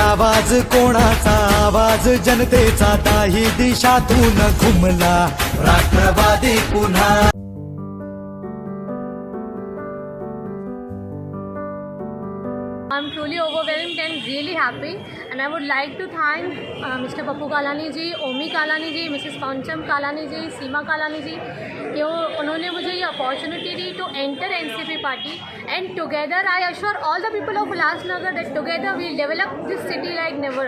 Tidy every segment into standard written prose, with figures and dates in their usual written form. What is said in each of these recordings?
आवाज कोणाचा, आवाज जनतेचा, ताही दिशातून घुमला राष्ट्रवादी पुन्हा. I'm truly overwhelmed and really happy, and I would like to thank Mr. Pappu Kalani ji, Omi Kalani ji, Mrs. Pancham Kalani ji, Seema Kalani ji कि उन्होंने मुझे ये अपॉर्चुनिटी दी to enter NCP party, and together I assure all the people of Ulhasnagar that together we will develop this city like never.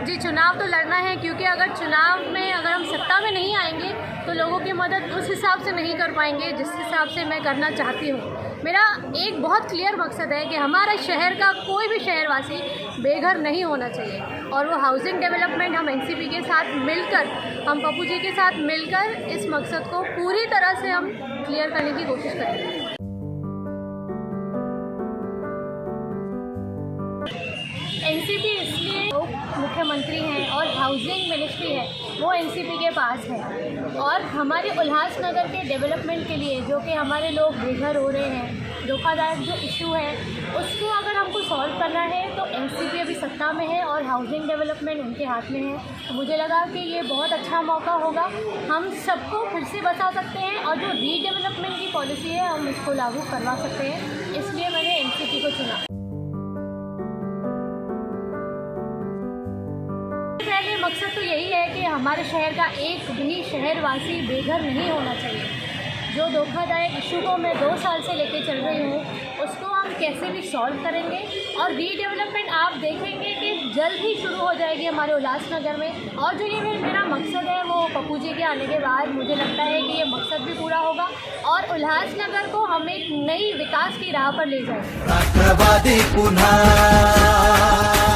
जी, चुनाव तो लड़ना है, क्योंकि अगर चुनाव में अगर हम सत्ता में नहीं आएंगे तो लोगों की मदद उस हिसाब से नहीं कर पाएंगे जिस हिसाब से मैं करना चाहती हूँ. मेरा एक बहुत क्लियर मकसद है कि हमारा शहर का कोई भी शहरवासी बेघर नहीं होना चाहिए, और वो हाउसिंग डेवलपमेंट हम एनसीपी के साथ मिलकर, हम पप्पू जी के साथ मिलकर इस मकसद को पूरी तरह से हम क्लियर करने की कोशिश करेंगे. एनसीपी इसलिए मुख्यमंत्री हैं और हाउसिंग मिनिस्ट्री है वो एनसीपी के पास है, और हमारे उल्लासनगर के डेवलपमेंट के लिए जो कि हमारे लोग बेघर हो रहे हैं, धोखाधड़ी जो इशू है उसको अगर हमको सॉल्व करना है तो एनसीपी अभी सत्ता में है और हाउसिंग डेवलपमेंट उनके हाथ में है. तो मुझे लगा कि ये बहुत अच्छा मौका होगा, हम सबको फिर से बचा सकते हैं, और जो रीडेवलपमेंट की पॉलिसी है हम इसको लागू करवा सकते हैं, इसलिए मैंने एनसीपी को चुना. पहले मकसद तो यही है कि हमारे शहर का एक भी शहरवासी बेघर नहीं होना चाहिए. जो धोखाधड़ी इशू को मैं 2 साल से लेके चल रही हूँ उसको हम कैसे भी सॉल्व करेंगे, और रीडेवलपमेंट आप देखेंगे कि जल्द ही शुरू हो जाएगी हमारे उल्लासनगर में. और जो ये मेरा मकसद है वो पप्पू जी के आने के बाद मुझे लगता है कि ये मकसद भी पूरा होगा और उल्लासनगर को हम एक नई विकास की राह पर ले जाएंगे. राष्ट्रवादी पुन्हा